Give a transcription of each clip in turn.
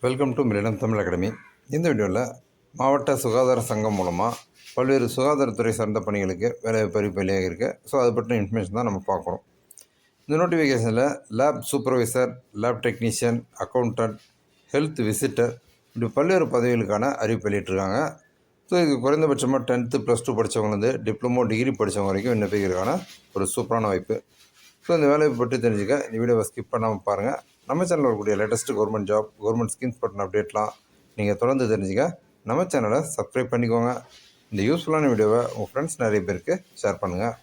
Welcome to millennium Tamil academy. இந்த வீடியோவில் மாவட்ட சுகாதார சங்கம் மூலமாக பல்வேறு சுகாதாரத்துறை சார்ந்த பணிகளுக்கு வேலைவாய்ப்பு அறிவிப்பு வெளியாக இருக்குது. ஸோ அதை பற்றின இன்ஃபர்மேஷன் தான் நம்ம பார்க்குறோம். இந்த நோட்டிஃபிகேஷனில் lab supervisor, lab technician, accountant, health visitor இப்படி பல்வேறு பதவிகளுக்கான அறிவிப்பு வெளியிட்டிருக்காங்க. ஸோ இது குறைந்தபட்சமாக 10th +2 படித்தவங்கலேருந்து டிப்ளமோ டிகிரி படித்தவங்க வரைக்கும் விண்ணப்பிக்கிறதுக்கான ஒரு சூப்பரான வாய்ப்பு. ஸோ இந்த வேலையை பற்றி தெரிஞ்சுக்க இந்த வீடியோவை ஸ்கிப் பண்ணாமல் பாருங்கள். நம்ம சேனலில் வரக்கூடிய latest government job, government schemes பற்றின அப்டேட்லாம் நீங்கள் தொடர்ந்து தெரிஞ்சுக்க நம்ம சேனலை சப்ஸ்கிரைப் பண்ணிக்கோங்க. இந்த யூஸ்ஃபுல்லான வீடியோவை உங்கள் ஃப்ரெண்ட்ஸ் நிறைய பேருக்கு ஷேர் பண்ணுங்கள்.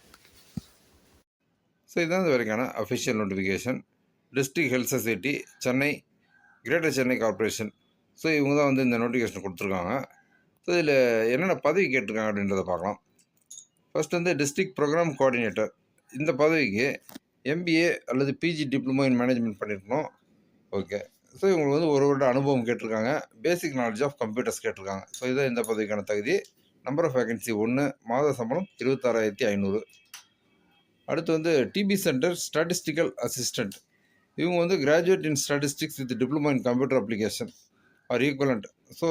ஸோ இதுதான் இது வரைக்கான official notification. District health society Chennai, greater Chennai corporation. So இவங்க தான் இந்த நோட்டிஃபிகேஷன் கொடுத்துருக்காங்க. ஸோ இதில் என்னென்ன பதவி கேட்டிருக்காங்க அப்படின்றத பார்க்கலாம். First district program coordinator. இந்த பதவிக்கு MBA அல்லது PG டிப்ளமோ இன் மேனேஜ்மெண்ட் பண்ணியிருக்கணும். ஓகே. ஸோ இவங்களுக்கு ஒரு வருட அனுபவம் கேட்டிருக்காங்க. பேசிக் நாலேஜ் ஆஃப் கம்ப்யூட்டர்ஸ் கேட்டிருக்காங்க. ஸோ இதுதான் இந்த பதவிக்கான தகுதி. நம்பர் ஆஃப் வேகன்சி 1, மாத சம்பளம் 26,500. அடுத்து டிபி சென்டர் ஸ்டாட்டிஸ்டிக்கல் அசிஸ்டண்ட். இவங்க graduate in statistics with diploma in computer application or equivalent. So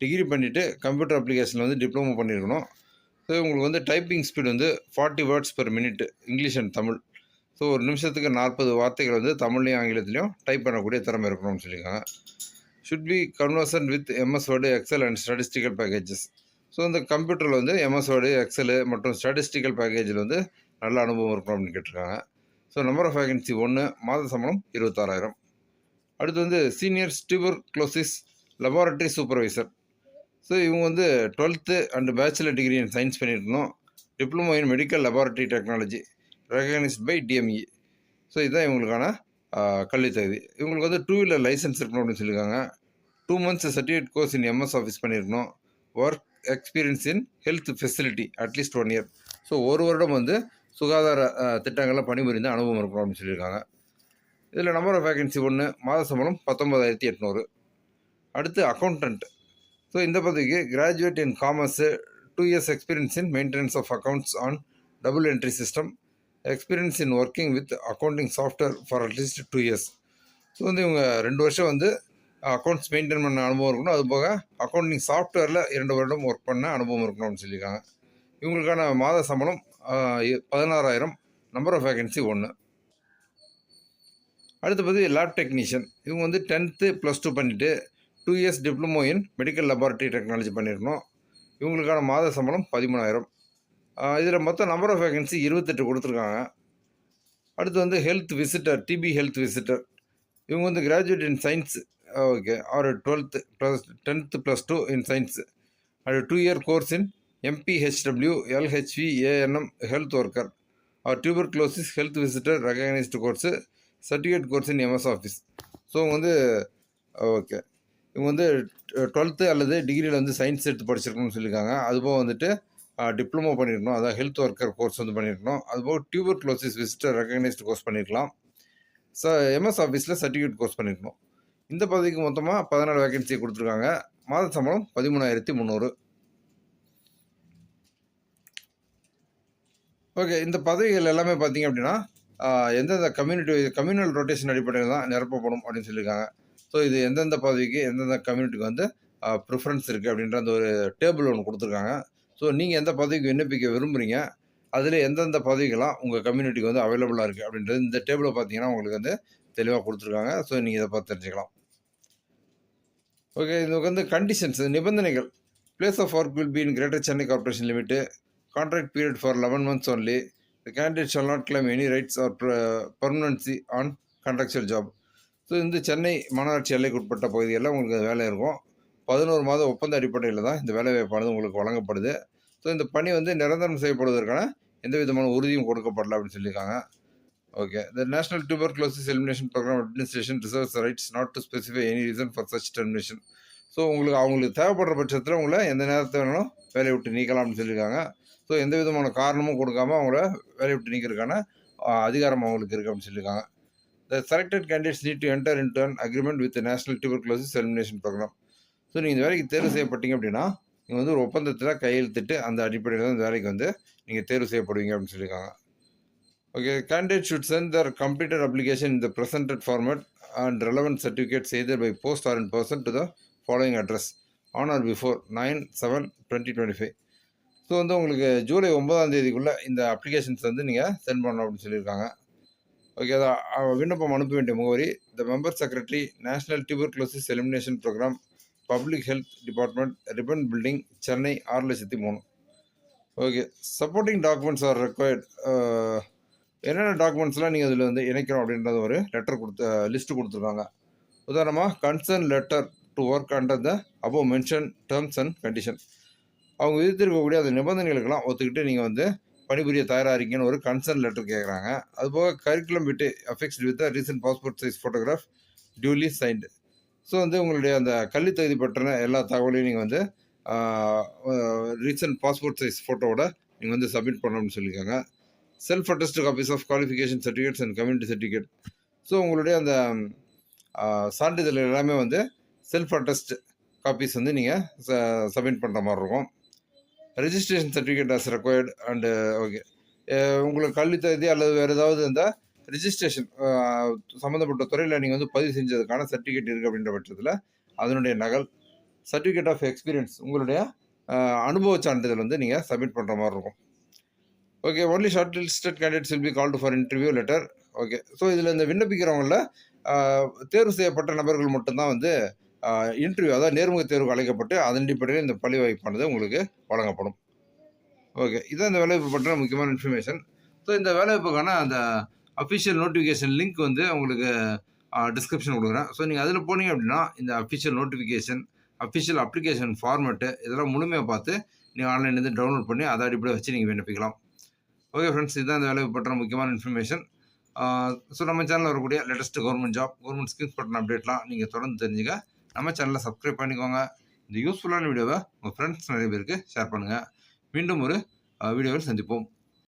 degree பண்ணிவிட்டு கம்ப்யூட்டர் அப்ளிகேஷனில் டிப்ளமோ பண்ணியிருக்கணும். ஸோ இவங்களுக்கு typing speed 40 words per minute English and Tamil. So ஒரு நிமிஷத்துக்கு 40 வார்த்தைகள் தமிழ்லையும் ஆங்கிலத்திலையும் டைப் பண்ணக்கூடிய திறமை இருக்கணும்னு சொல்லியிருக்காங்க. Should be conversant with MS word, excel and statistical packages. So இந்த கம்ப்யூட்டரில் MS வேர்டு, எக்ஸல் மற்றும் ஸ்டாட்டிஸ்டிக்கல் பேக்கேஜில் நல்ல அனுபவம் இருக்கணும் அப்படின்னு கேட்டிருக்காங்க. ஸோ நம்பர் ஆஃப் வேகன்சி 1, மாத சம்பளம் 26,000. அடுத்து senior tuberculosis laboratory supervisor. So இவங்க 12th and bachelor degree in science பண்ணியிருக்கணும். Diploma in medical laboratory technology recognised by DME. So இதுதான் இவங்களுக்கான கல்வி தகுதி. இவங்களுக்கு 2-வீலர் லைசன்ஸ் இருக்கணும் அப்படின்னு சொல்லியிருக்காங்க. 2 months certificate course in MS office பண்ணியிருக்கணும். Work experience in health facility அட்லீஸ்ட் 1 year. ஸோ ஒரு வருடம் சுகாதார திட்டங்களில் பணிபுரிந்த அனுபவம் இருக்கணும் அப்படின்னு சொல்லியிருக்காங்க. இதில் நம்பர் ஆஃப் வேகன்சி 1, மாத சம்பளம் 19,800. அடுத்து அக்கௌண்டன்ட். ஸோ இந்த பதவிக்கு graduate in commerce, 2 years experience in maintenance of accounts on double entry system, experience in working with accounting software for at least 2 years. So இவங்க 2 வருஷம் அக்கௌண்ட்ஸ் மெயின்டைன் பண்ண அனுபவம் இருக்கணும். அது போக அக்கௌண்டிங் சாஃப்ட்வேரில் 2 வருடம் ஒர்க் பண்ண அனுபவம் இருக்கணும்னு சொல்லியிருக்காங்க. இவங்களுக்கான மாத சம்பளம் 16,000. Number of vacancy 1. அடுத்து லேப் டெக்னீஷியன். இவங்க 10th +2 பண்ணிவிட்டு 2 years diploma in medical laboratory technology பண்ணியிருக்கணும். இவங்களுக்கான மாத சம்பளம் 13,000. இதில் மொத்தம் நம்பர் ஆஃப் வேகன்சி 28 கொடுத்துருக்காங்க. அடுத்து health visitor, TB health visitor. இவங்க graduate in science, okay, or 10th +2 in science அது 2 year course in MPHW LHV ANM health worker or tuberculosis health visitor recognised course, certificate course in MS office. So okay, இவங்க 12th அல்லது டிகிரியில் science எடுத்து படிச்சிருக்கணும்னு சொல்லியிருக்காங்க. அதுபோக diploma பண்ணியிருக்கணும். அதான் health worker course பண்ணியிருக்கணும். அதுபோக டியூபர்குலோசிஸ் விசிட்டர் ரெகக்னைஸ்டு கோர்ஸ் பண்ணியிருக்கலாம். MS ஆஃபீஸில் சர்டிஃபிகேட் கோர்ஸ் பண்ணியிருக்கணும். இந்த பதவிக்கு மொத்தமாக 14 வேகன்சி கொடுத்துருக்காங்க. மாத சம்பளம் 13,300. ஓகே, இந்த பதவிகள் எல்லாமே பார்த்தீங்க அப்படின்னா எந்தெந்த கம்யூனல் ரொட்டேஷன் அடிப்படையில் தான் நிரப்பப்படும் அப்படின்னு சொல்லியிருக்காங்க. ஸோ இது எந்தெந்த பதவிக்கு எந்தெந்த கம்யூனிட்டிக்கு ப்ரிஃபரன்ஸ் இருக்குது அப்படின்ற அந்த ஒரு டேபிள் ஒன்று கொடுத்துருக்காங்க. ஸோ நீங்கள் எந்த பதவிக்கு விண்ணப்பிக்க விரும்புகிறீங்க, அதில் எந்தெந்த பதவிகள்லாம் உங்கள் கம்யூனிட்டிக்கு அவைலபிளாக இருக்குது அப்படின்றது இந்த டேபிளை பார்த்தீங்கன்னா உங்களுக்கு தெளிவாக கொடுத்துருக்காங்க. ஸோ நீங்கள் இதை பார்த்து தெரிஞ்சுக்கலாம். ஓகே, இதுக்கு கண்டிஷன்ஸ், நிபந்தனைகள். Place of work will be in greater Chennai corporation limit. Contract period for 11 months only. The candidate shall not claim any rights or permanency on contractual job. So Chennai மாநகராட்சி எல்லைக்கு உட்பட்ட பகுதிகளில் உங்களுக்கு வேலை இருக்கும். 11 மாத ஒப்பந்த அடிப்படையில் தான் இந்த வேலைவாய்ப்பானது உங்களுக்கு வழங்கப்படுது. ஸோ இந்த பணி நிரந்தரம் செய்யப்படுவதற்கான எந்த விதமான உறுதியும் கொடுக்கப்படல அப்படின்னு சொல்லியிருக்காங்க. Okay, the national tuberculosis elimination program administration reserves rights not to specify any reason for such termination. So அவங்களுக்கு தேவைப்படுற பட்சத்தில் உங்களை எந்த நேரத்தை வேணாலும் வேலையை விட்டு நீக்கலாம் அப்படின்னு சொல்லியிருக்காங்க. ஸோ எந்த விதமான காரணமும் கொடுக்காம அவங்கள வேலையை விட்டு நீக்கிறதுக்கான அதிகாரம் அவங்களுக்கு இருக்குது அப்படின்னு சொல்லியிருக்காங்க. The selected candidates need to enter into an agreement with the National Tuberculosis Elimination Program. So நீங்கள் இந்த வேலைக்கு தேர்வு செய்யப்பட்டீங்க அப்படின்னா நீங்கள் ஒரு ஒப்பந்தத்தில் கையெழுத்திட்டு அந்த அடிப்படையில் தான் இந்த வேலைக்கு நீங்கள் தேர்வு செய்யப்படுவீங்க அப்படின்னு சொல்லியிருக்காங்க. Okay, candidate should send their completed application in the presented format and relevant certificates either by post or in person to the following address on or before 9/7/2025. So வந்து உங்களுக்கு ஜூலை 9ஆம் தேதிக்குள்ளே இந்த அப்ளிகேஷன்ஸ் வந்து நீங்கள் சென்ட் பண்ணணும் அப்படின்னு சொல்லியிருக்காங்க. ஓகே, விண்ணப்பம் அனுப்ப வேண்டிய முகவரி the member secretary, national tuberculosis elimination program, public health department, Ripon building, Chennai 6,03,000. Okay, supporting documents are required. என்னென்ன டாக்குமெண்ட்ஸ்லாம் நீங்கள் இதில் வந்து இணைக்கணும் அப்படின்றது ஒரு லெட்டர் லிஸ்ட்டு கொடுத்துருக்காங்க. உதாரணமாக concern letter to work under the above mention terms and condition. அவங்க விதித்திருக்கக்கூடிய அந்த நிபந்தனைகளுக்கெல்லாம் ஒத்துக்கிட்டு நீங்கள் வந்து பணிபுரிய தயாராக இருக்கீங்கன்னு ஒரு கன்சர்ன் லெட்டர் கேட்குறாங்க. அதுபோக curriculum vitae affixed with recent passport size photograph duly signed. So வந்து உங்களுடைய அந்த கல்வி தகுதி பற்றின எல்லா தகவலையும் நீங்கள் வந்து ரீசன்ட் பாஸ்போர்ட் சைஸ் ஃபோட்டோவோட நீங்கள் வந்து சப்மிட் பண்ணணும்னு சொல்லியிருக்காங்க. Self attest copies of qualification certificates and community certificate. So உங்களுடைய அந்த சான்றிதழ் எல்லாமே வந்து செல்ஃப் அட்டஸ்ட் காப்பீஸ் வந்து நீங்கள் சப்மிட் பண்ணுற மாதிரி இருக்கும். Registration certificate as required and okay, உங்களுக்கு கல்வி தகுதி அல்லது வேறு ஏதாவது இந்த ரிஜிஸ்ட்ரேஷன் சம்மந்தப்பட்ட துறையில் நீங்கள் வந்து பதிவு செஞ்சதுக்கான சர்டிஃபிகேட் இருக்குது அப்படின்ற பட்சத்தில் அதனுடைய நகல், சர்டிஃபிகேட் ஆஃப் எக்ஸ்பீரியன்ஸ், உங்களுடைய அனுபவ சான்றிதழ் வந்து நீங்கள் சப்மிட் பண்ணுற மாதிரி இருக்கும். Okay, only short listed candidates will be called for interview letter. Okay, so இதில் இந்த விண்ணப்பிக்கிறவங்கள தேர்வு செய்யப்பட்ட நபர்கள் மட்டும்தான் வந்து இன்டர்வியூ, அதாவது நேர்முக தேர்வுக்கு அழைக்கப்பட்டு அதன் அடிப்படையில் இந்த பணி வாய்ப்பானது உங்களுக்கு வழங்கப்படும். ஓகே, இதுதான் இந்த வேலைவாய்ப்பு பற்றின முக்கியமான இன்ஃபர்மேஷன். ஸோ இந்த வேலைவாய்ப்புக்கான அந்த அஃபிஷியல் நோட்டிஃபிகேஷன் லிங்க் வந்து உங்களுக்கு டிஸ்கிரிப்ஷன் கொடுக்குறேன். ஸோ நீங்கள் அதில் போனீங்க அப்படின்னா இந்த official notification, official application format இதெல்லாம் முழுமையாக பார்த்து நீங்கள் ஆன்லைன்லேருந்து டவுன்லோட் பண்ணி அதை அடிப்படையை வச்சு நீங்கள் விண்ணப்பிக்கலாம். ஓகே ஃப்ரெண்ட்ஸ், இதுதான் இந்த வேலைவாய்ப்பு பற்றின முக்கியமான இன்ஃபர்மேஷன். ஸோ நம்ம சேனலில் வரக்கூடிய latest government job, government schemes பற்றின அப்டேட்லாம் நீங்கள் தொடர்ந்து தெரிஞ்சுக்க நம்ம சேனலை சப்ஸ்கிரைப் பண்ணிக்கோங்க. இந்த யூஸ்ஃபுல்லான வீடியோவை உங்கள் ஃப்ரெண்ட்ஸ் நிறைய பேருக்கு ஷேர் பண்ணுங்கள். மீண்டும் ஒரு வீடியோவில் சந்திப்போம்.